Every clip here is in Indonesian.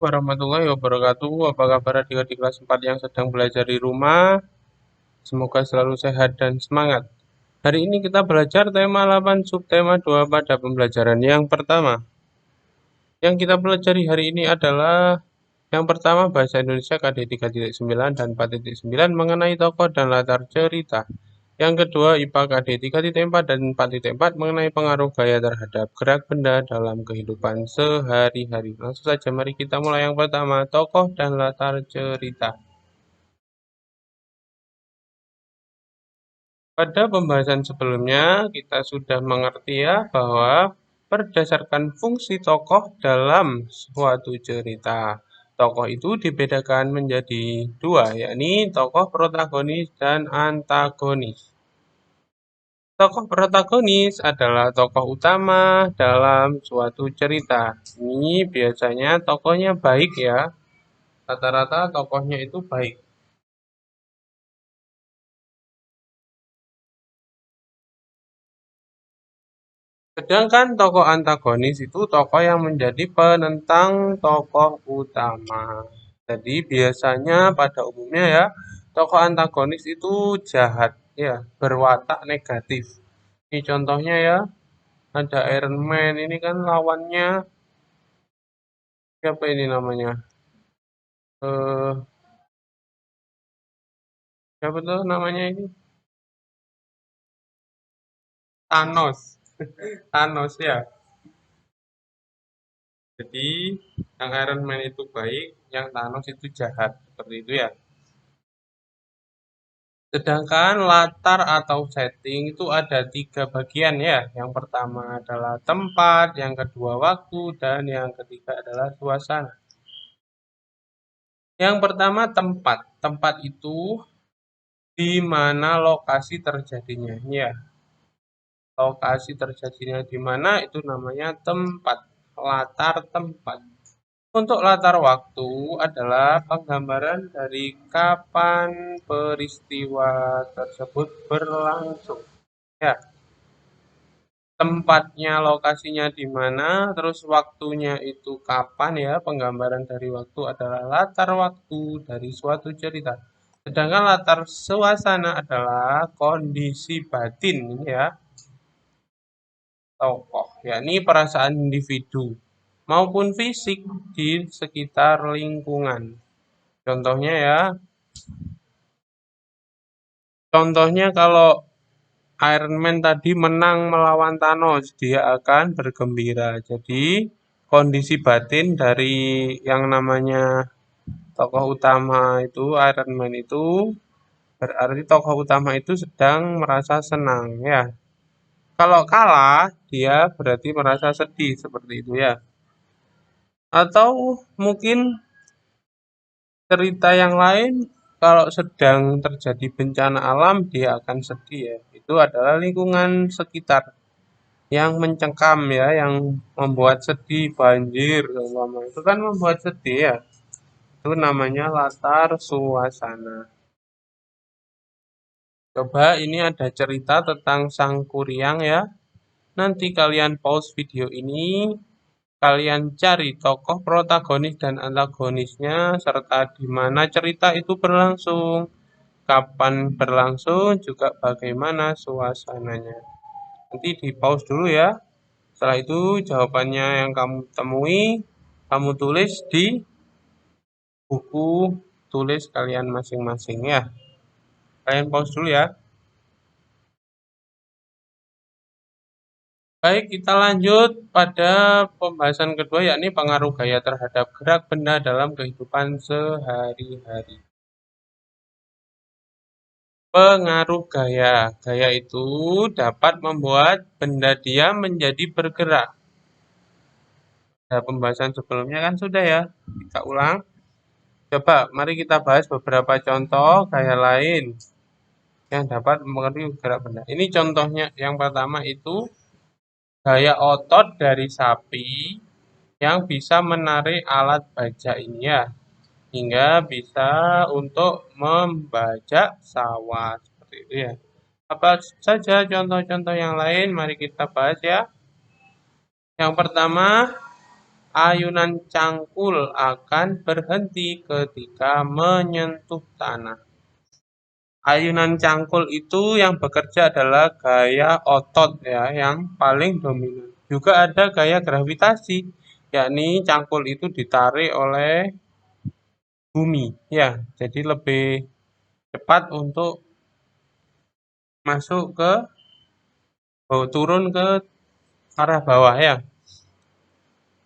Warahmatullahi wabarakatuh. Apa kabar adik-adik kelas 4 yang sedang belajar di rumah? Semoga selalu sehat dan semangat. Hari ini kita belajar tema 8 subtema 2 pada pembelajaran yang pertama. Yang kita pelajari hari ini adalah yang pertama Bahasa Indonesia KD 3.9 dan 4.9 mengenai tokoh dan latar cerita. Yang kedua IPA KD 3.4 dan 4.4 mengenai pengaruh gaya terhadap gerak benda dalam kehidupan sehari-hari. Langsung saja mari kita mulai yang pertama, tokoh dan latar cerita. Pada pembahasan sebelumnya kita sudah mengerti ya bahwa berdasarkan fungsi tokoh dalam suatu cerita. Tokoh itu dibedakan menjadi dua, yakni tokoh protagonis dan antagonis. Tokoh protagonis adalah tokoh utama dalam suatu cerita. Ini biasanya tokohnya baik ya. Rata-rata tokohnya itu baik. Sedangkan tokoh antagonis itu tokoh yang menjadi penentang tokoh utama. Jadi biasanya pada umumnya ya, tokoh antagonis itu jahat ya, berwatak negatif. Ini contohnya ya, ada Iron Man ini kan lawannya siapa ini namanya? Eh, siapa tuh namanya ini? Thanos. Thanos ya. Jadi yang Iron Man itu baik, yang Thanos itu jahat. Seperti itu ya. Sedangkan latar atau setting itu ada tiga bagian ya. Yang pertama adalah tempat, yang kedua waktu, dan yang ketiga adalah suasana. Yang pertama tempat. Tempat itu di mana lokasi terjadinya. Ya, lokasi terjadinya di mana itu namanya tempat. Latar tempat. Untuk latar waktu adalah penggambaran dari kapan peristiwa tersebut berlangsung. Ya, tempatnya, lokasinya di mana, terus waktunya itu kapan ya, penggambaran dari waktu adalah latar waktu dari suatu cerita. Sedangkan latar suasana adalah kondisi batin ya, tokoh, yakni perasaan individu maupun fisik di sekitar lingkungan. Contohnya ya, contohnya kalau Iron Man tadi menang melawan Thanos, dia akan bergembira. Jadi, kondisi batin dari yang namanya tokoh utama itu, Iron Man itu, berarti tokoh utama itu sedang merasa senang, ya. Kalau kalah, dia berarti merasa sedih, seperti itu ya. Atau mungkin cerita yang lain, kalau sedang terjadi bencana alam, dia akan sedih ya. Itu adalah lingkungan sekitar yang mencengkam ya, yang membuat sedih, banjir umpama itu kan membuat sedih ya. Itu namanya latar suasana. Coba ini ada cerita tentang sang kuryang ya. Nanti kalian pause video ini, kalian cari tokoh protagonis dan antagonisnya serta di mana cerita itu berlangsung, kapan berlangsung, juga bagaimana suasananya. Nanti di pause dulu ya. Setelah itu jawabannya yang kamu temui, kamu tulis di buku tulis kalian masing-masing ya. Kalian pause dulu ya. Baik, kita lanjut pada pembahasan kedua yakni pengaruh gaya terhadap gerak benda dalam kehidupan sehari-hari. Pengaruh gaya. Gaya itu dapat membuat benda diam menjadi bergerak. Pada pembahasan sebelumnya kan sudah ya. Kita ulang. Coba, mari kita bahas beberapa contoh gaya lain yang dapat mempengaruhi gerak benda. Ini contohnya yang pertama itu gaya otot dari sapi yang bisa menarik alat baja ini ya, hingga bisa untuk membajak sawah seperti itu ya. Apa saja contoh-contoh yang lain? Mari kita bahas ya. Yang pertama ayunan cangkul akan berhenti ketika menyentuh tanah. Ayunan cangkul itu yang bekerja adalah gaya otot ya, yang paling dominan. Juga ada gaya gravitasi, yakni cangkul itu ditarik oleh bumi ya. Jadi lebih cepat untuk masuk ke turun ke arah bawah ya.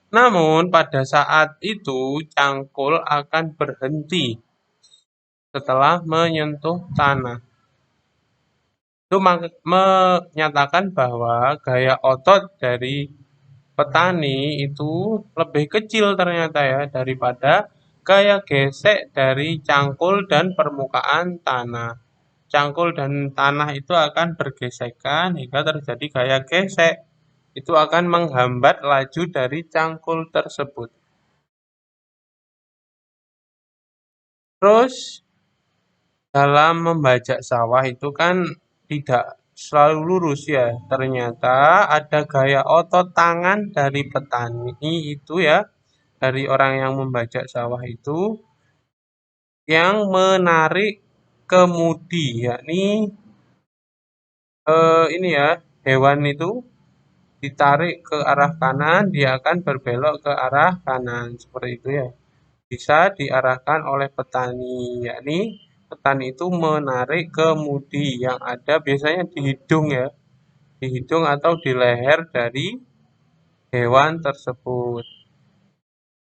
Namun pada saat itu cangkul akan berhenti setelah menyentuh tanah. Itu menyatakan bahwa gaya otot dari petani itu lebih kecil ternyata ya daripada gaya gesek dari cangkul dan permukaan tanah. Cangkul dan tanah itu akan bergesekan hingga terjadi gaya gesek. Itu akan menghambat laju dari cangkul tersebut. Terus dalam membajak sawah itu kan tidak selalu lurus ya. Ternyata ada gaya otot tangan dari petani itu ya, dari orang yang membajak sawah itu yang menarik kemudi, yakni ini ya, hewan itu ditarik ke arah kanan, dia akan berbelok ke arah kanan seperti itu ya. Bisa diarahkan oleh petani, yakni petani itu menarik kemudi yang ada biasanya di hidung ya, di hidung atau di leher dari hewan tersebut.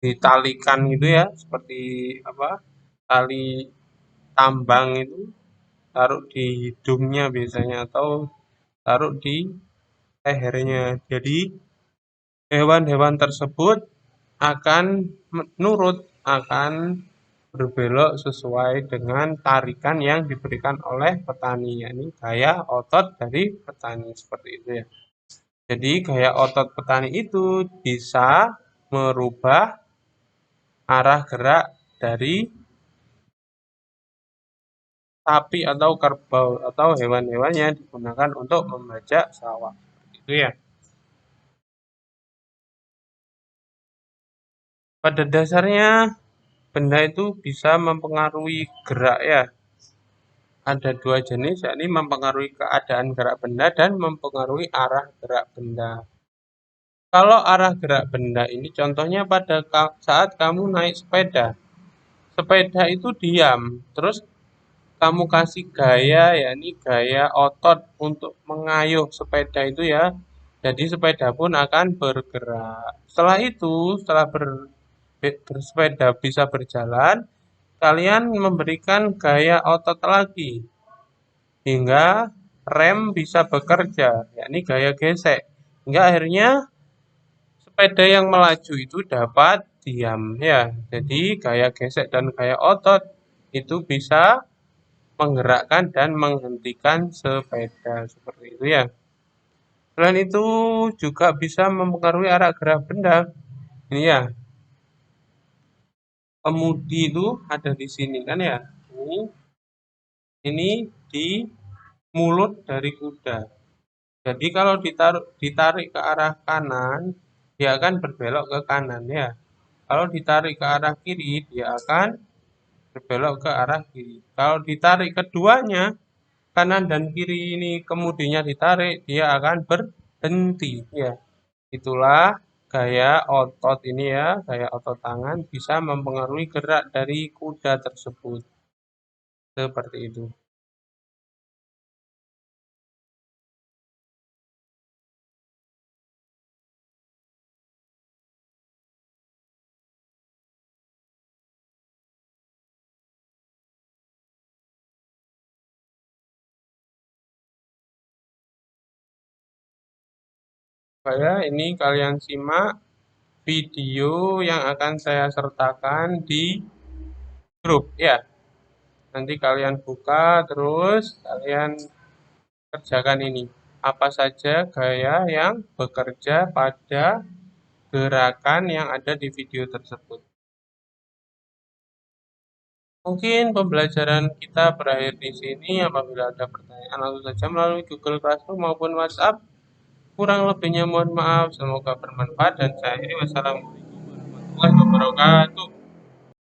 Ditalikan gitu ya, seperti apa? Tali tambang itu taruh di hidungnya biasanya atau taruh di lehernya. Jadi hewan-hewan tersebut akan menurut, akan berbelok sesuai dengan tarikan yang diberikan oleh petani, yakni gaya otot dari petani seperti itu ya. Jadi gaya otot petani itu bisa merubah arah gerak dari sapi atau kerbau atau hewan-hewan yang digunakan untuk membajak sawah. Itu ya. Pada dasarnya benda itu bisa mempengaruhi gerak ya. Ada dua jenis, yakni mempengaruhi keadaan gerak benda dan mempengaruhi arah gerak benda. Kalau arah gerak benda ini contohnya pada saat kamu naik sepeda. Sepeda itu diam, terus kamu kasih gaya, yakni gaya otot untuk mengayuh sepeda itu ya. Jadi sepeda pun akan bergerak. Setelah itu, setelah bersepeda bisa berjalan, kalian memberikan gaya otot lagi hingga rem bisa bekerja, yakni gaya gesek. Hingga akhirnya sepeda yang melaju itu dapat diam ya. Jadi gaya gesek dan gaya otot itu bisa menggerakkan dan menghentikan sepeda seperti itu ya. Selain itu juga bisa mempengaruhi arah gerak benda. Ini ya, kemudi itu ada di sini kan ya. Ini di mulut dari kuda. Jadi kalau ditarik ke arah kanan, dia akan berbelok ke kanan ya. Kalau ditarik ke arah kiri, dia akan berbelok ke arah kiri. Kalau ditarik keduanya, kanan dan kiri ini kemudinya ditarik, dia akan berhenti ya. Itulah gaya otot ini ya, gaya otot tangan bisa mempengaruhi gerak dari kuda tersebut. Seperti itu. Ini kalian simak video yang akan saya sertakan di grup ya. Nanti kalian buka terus kalian kerjakan ini. Apa saja gaya yang bekerja pada gerakan yang ada di video tersebut. Mungkin pembelajaran kita berakhir di sini. Apabila ada pertanyaan langsung saja melalui Google Classroom maupun WhatsApp. Kurang lebihnya mohon maaf. Semoga bermanfaat dan saya akhiri wassalamualaikum. wabarakatuh.